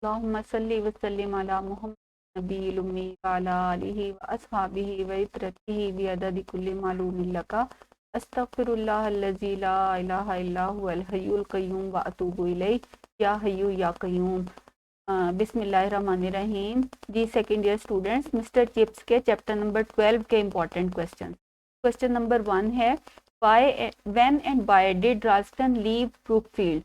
अल्लाहुम्मा सल्ली व सल्लिम अला मुहम्मद नबील उम्मी व अला आलिहि व अस्हाबिहि व इत्रतिहि बि अदद कुल्ली मालूमिन लका अस्तगफिरुल्लाह अल्लज़ी ला इलाहा इल्ला हुवल हय्युल क़य्यूम व अतूबु इलैहि या हय्यु या क़य्यूम। बिस्मिल्लाहिर्रहमानिर्रहीम। जी second year students, Mr Chips के चैप्टर नंबर 12 के इम्पोर्टेंट क्वेश्चन। क्वेश्चन नंबर 1 है, when and why did Ralston leave Brookfield?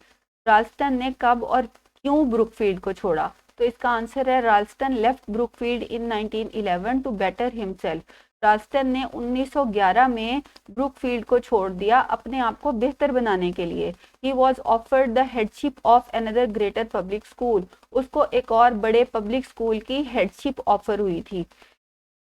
Ralston ने कब और क्यों ब्रुकफील्ड को छोड़ा? तो इसका आंसर है Ralston left Brookfield in 1911 to better himself. Ralston ने 1911 में ब्रुकफील्ड को छोड़ दिया अपने आप को बेहतर बनाने के लिए। He was offered the headship of another greater public school. उसको एक और बड़े पब्लिक स्कूल की हेडशिप ऑफर हुई थी,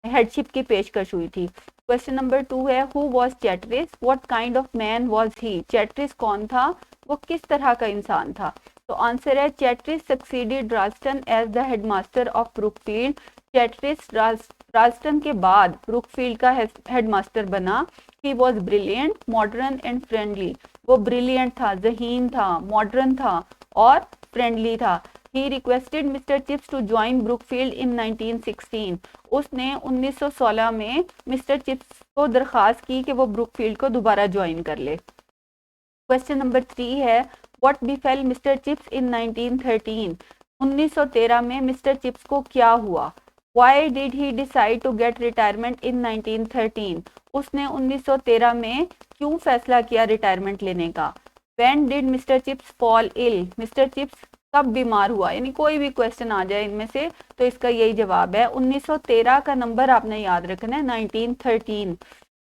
हेडशिप की पेशकश हुई थी। क्वेश्चन नंबर 2 है, who was Chatteris? What kind of man was he? Chatteris कौन था? वो किस तरह का इंसान था? तो आंसर है Chatteris succeeded Ralston as the headmaster of Brookfield. Chatteris Ralston के बाद ब्रुकफील्ड का हेडमास्टर बना। He was brilliant, modern and friendly. वो ब्रिलियंट था, ज़हीन था, मॉडर्न था और फ्रेंडली था। He requested Mr. Chips to join Brookfield in 1916. उसने 1916 में मिस्टर चिप्स को दरखास्त की कि वो ब्रुकफील्ड को दोबारा ज्वाइन कर ले। क्वेश्चन नंबर 3 है, व्हाट बिफेल मिस्टर चिप्स इन 1913? 1913 में मिस्टर चिप्स को क्या हुआ? Why did he decide to get retirement in 1913? उसने 1913 में क्यों फैसला किया रिटायरमेंट लेने का? When did Mr. Chips fall ill? Mister chips कब बीमार हुआ? यानी कोई भी क्वेश्चन आ जाए इनमें से तो इसका यही जवाब है। 1913 का नंबर आपने याद रखना है 1913।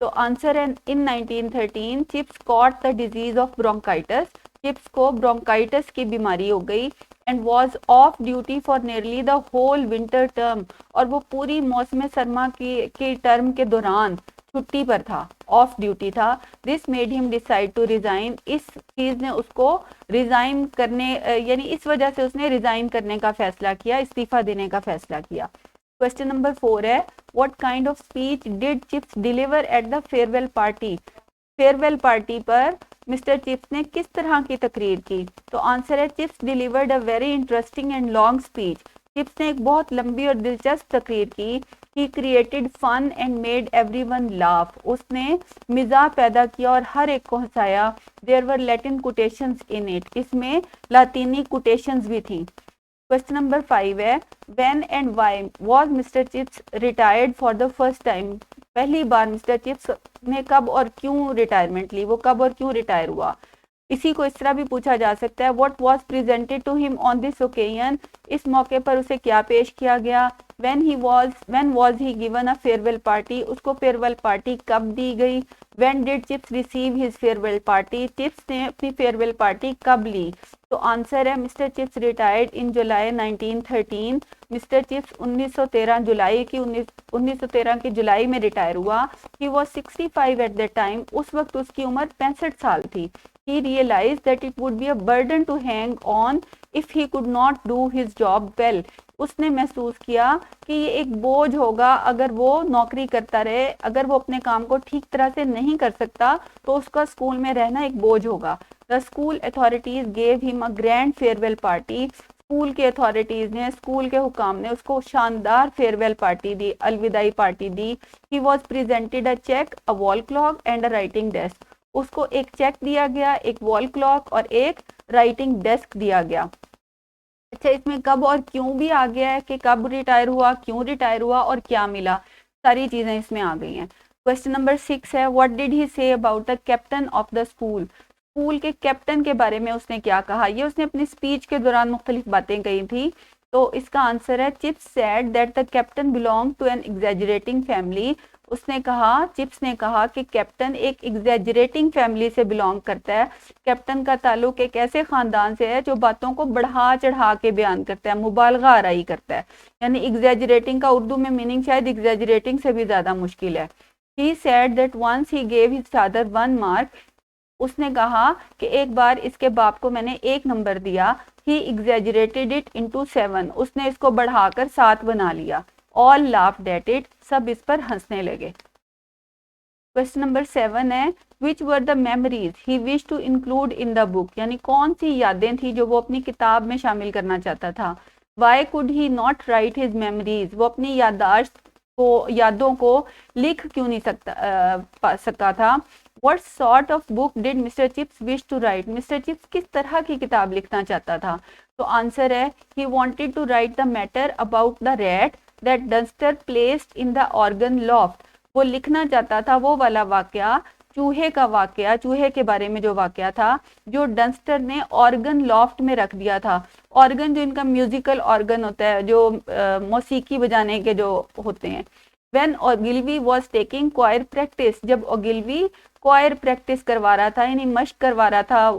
तो आंसर है in 1913 Chips caught the disease of bronchitis. Chips को ब्रोंकाइटिस की बीमारी हो गई and was off duty for nearly the whole winter term. और वो पूरी मौसम सरमा की टर्म के दौरान छुट्टी पर था, ऑफ ड्यूटी था। This made him decide to resign. इस चीज ने उसको रिजाइन करने यानी इस वजह से उसने रिजाइन करने का फैसला किया, इस्तीफा देने का फैसला किया। क्वेश्चन नंबर 4 है, what kind of speech did chips deliver at the farewell party? Farewell party पर मिस्टर चिप्स ने किस तरह की तकरीर की? तो आंसर है chips delivered a very interesting and long speech. Chips ने एक बहुत लंबी और दिलचस्प तकरीर की। He created fun and made everyone laugh. उसने मिजाह पैदा किया और हर एक को हंसाया। There were Latin quotations in it. इसमें लातीनी quotations भी थी। क्वेश्चन नंबर 5 है, when and why was Mr. Chips retired for the first time? पहली बार मिस्टर चिप्स ने कब और क्यों रिटायरमेंट ली? वो कब और क्यों रिटायर हुआ? इसी को इस तरह भी पूछा जा सकता है, what was presented to him on this occasion? इस मौके पर उसे क्या पेश किया गया? When was he given a farewell party? उसको फेयरवेल पार्टी कब दी गई? When did Chips receive his farewell party? Chips ने अपनी फेयरवेल पार्टी कब ली? तो आंसर है mister Chips retired in July 1913। Mister Chips 1913 की जुलाई में रिटायर हुआ। He was 65 at the time. उस वक्त उसकी उम्र 65 साल थी। He realized that it would be a burden to hang on if he could not do his job well. उसने महसूस किया कि ये एक बोझ होगा अगर वो नौकरी करता रहे, अगर वो अपने काम को ठीक तरह से नहीं कर सकता तो उसका स्कूल में रहना एक बोझ होगा। The school authorities gave him a grand farewell party. School के अथॉरिटीज ने, स्कूल के हुकाम ने उसको शानदार फेयरवेल पार्टी दी, अलविदाई पार्टी दी। He was presented a check, a wall clock and a writing desk. उसको एक चेक दिया गया, एक वॉल क्लॉक और एक राइटिंग डेस्क दिया गया। अच्छा, इसमें कब और क्यों भी आ गया है कि कब रिटायर हुआ, क्यों रिटायर हुआ और क्या मिला, सारी चीजें इसमें आ गई हैं। क्वेश्चन नंबर 6 है, what did he say about the captain of the school? School के कैप्टन के बारे में उसने क्या कहा? ये उसने अपनी स्पीच के दौरान मुख्तलिफ बातें कही थी। तो इसका आंसर है Chips said that the captain belong to an exaggerating family. उसने कहा, चिप्स ने कहा कि कैप्टन एक एग्जैजरेटिंग फैमिली से बिलोंग करता है। कैप्टन का ताल्लुक एक ऐसे खानदान से है जो बातों को बढ़ा चढ़ा के बयान करता है, मुबालगा आराई करता है। यानी एग्जैजरेटिंग का उर्दू में मीनिंग शायद एग्जैजरेटिंग से भी ज्यादा मुश्किल है। He said that once he gave his father 1 mark. उसने कहा कि एक बार इसके बाप को मैंने 1 नंबर दिया। He exaggerated it into 7। उसने इसको बढ़ाकर 7 बना लिया। All laughed at it. सब इस पर हंसने लगे। क्वेश्चन नंबर 7 है, which were the memories he wish to include in the book? यानी कौन सी यादें थी जो वो अपनी किताब में शामिल करना चाहता था? Y could he not right his memories, वो अपनी यादों को लिख क्यों नहीं सकता था। What sort of book did Mr. Chips wish to write? Mr. Chips किस तरह की किताब लिखना चाहता था? तो आंसर है he wanted to write the matter about the rat that Dunster placed in the organ loft. वो लिखना चाहता था वो वाला वाकया, चूहे का वाकया, चूहे के बारे में जो वाकया था जो डंस्टर ने ऑर्गन लॉफ्ट में रख दिया था। ऑर्गन जो इनका म्यूजिकल ऑर्गन होता है, जो मौसीकी बजाने के जो होते हैं। When Ogilvy was taking choir practice, जब ओगिलवी क्वायर प्रैक्टिस करवा रहा था, यानी मश्क करवा रहा था।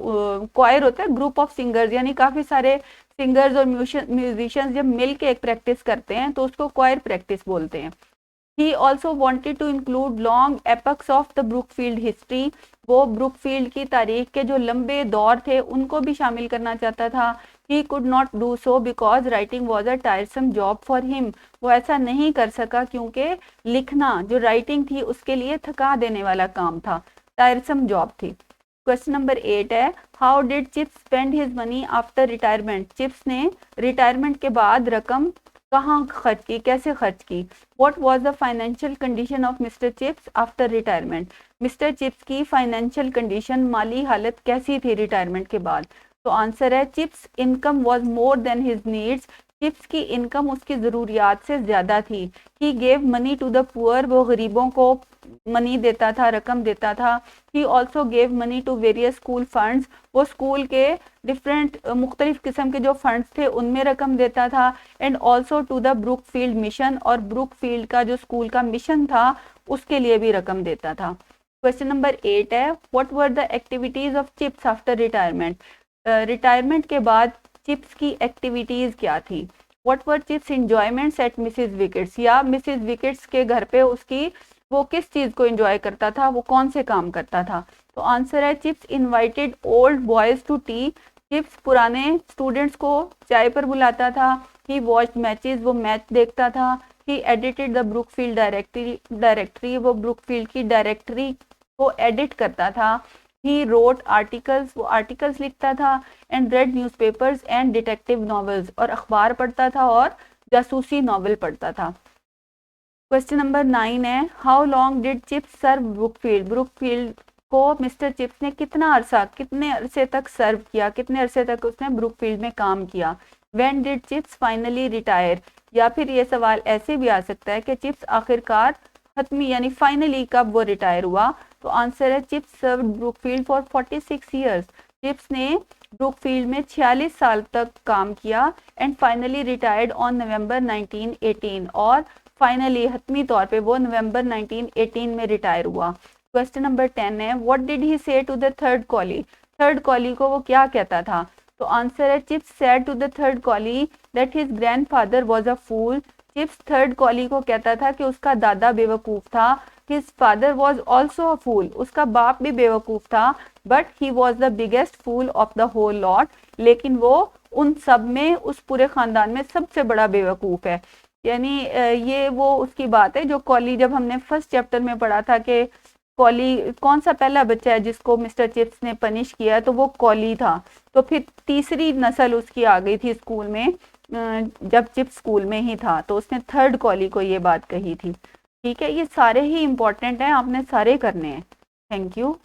क्वायर होता है ग्रुप ऑफ सिंगर्स, यानी काफी सारे सिंगर्स और म्यूजिशियंस जब मिल के एक प्रैक्टिस करते हैं तो उसको क्वायर प्रैक्टिस बोलते हैं। He also wanted to include long epochs of the Brookfield history. वो ब्रुकफील्ड की तारीख के जो लंबे दौर थे उनको भी शामिल करना चाहता था। He could not do so because writing was a tiresome job for him. वो ऐसा नहीं कर सका क्योंकि लिखना जो राइटिंग थी उसके लिए थका देने वाला काम था, टायरसम जॉब थी। क्वेश्चन नंबर 8 है, how did chips spend his money after retirement? Chips ने रिटायरमेंट के बाद रकम कहाँ खर्च की, कैसे खर्च की? What was the financial condition of mister chips after retirement? Mister chips की फाइनेंशियल कंडीशन, माली हालत कैसी थी रिटायरमेंट के बाद? तो आंसर है chips income was more than his needs. Chips की इनकम उसकी ज़रूरियात से ज़्यादा थी। He gave money to the poor, वो गरीबों को मनी देता था, रकम देता था। He also gave money to various school funds, वो स्कूल के डिफरेंट मुख्तलिफ किस्म के जो फंड्स थे उनमें रकम देता था। And also to the Brookfield mission, और ब्रुकफील्ड का जो स्कूल का मिशन था उसके लिए भी रकम देता था। क्वेश्चन नंबर 8 है, what were the activities of chips after retirement? Retirement के बाद चिप्स की एक्टिविटीज क्या थी? What were chips enjoyments eight Mrs wickets, या मिसेस विकेट्स के घर पे उसकी वो किस चीज को एंजॉय करता था, वो कौन से काम करता था? तो आंसर है Chips invited old boys to tea. Chips पुराने स्टूडेंट्स को चाय पर बुलाता था। ही वॉच्ड मैचेस, वो मैच देखता था। He edited the Brookfield directory, वो ब्रुकफील्ड की डायरेक्टरी को एडिट करता था। ही रोट आर्टिकल्स, वो आर्टिकल्स लिखता था। And read newspapers and detective novels, और अखबार पढ़ता था और जासूसी नॉवेल पढ़ता था। क्वेश्चन नंबर 9 है, how long did Chips serve Brookfield? Brookfield को मिस्टर चिप्स ने कितने अरसे तक सर्व किया, कितने अरसे तक उसने ब्रुकफील्ड में काम किया? When did chips finally retire? या फिर ये सवाल ऐसे भी आ सकता है कि चिप्स आखिरकार खत्मी यानी फाइनली कब वो रिटायर हुआ? तो आंसर है chips served Brookfield for 46 years. Chips ने ब्रुकफील्ड में 46 साल तक काम किया। And finally retired on November 1918, और फाइनली हतमी तौर पे वो नवंबर 1918 में रिटायर हुआ। क्वेश्चन नंबर 10 है, what did he say to the third Colley? Third Colley को वो क्या कहता था? तो आंसर है Chips said to the third Colley that his grandfather was a fool. Chips third Colley को कहता था कि उसका दादा बेवकूफ था। His father was also a fool, उसका बाप भी बेवकूफ था। But he was the biggest fool of the whole lot, लेकिन वो उन सब में, उस पूरे खानदान में सबसे बड़ा बेवकूफ है। यानी ये वो उसकी बात है जो कॉली, जब हमने फर्स्ट चैप्टर में पढ़ा था कि कॉली कौन सा पहला बच्चा है जिसको मिस्टर चिप्स ने पनिश किया, तो वो कॉली था। तो फिर तीसरी नस्ल उसकी आ गई थी स्कूल में, जब चिप्स स्कूल में ही था, तो उसने थर्ड कॉली को ये बात कही थी। ठीक है, ये सारे ही इंपॉर्टेंट हैं, आपने सारे करने हैं। Thank you.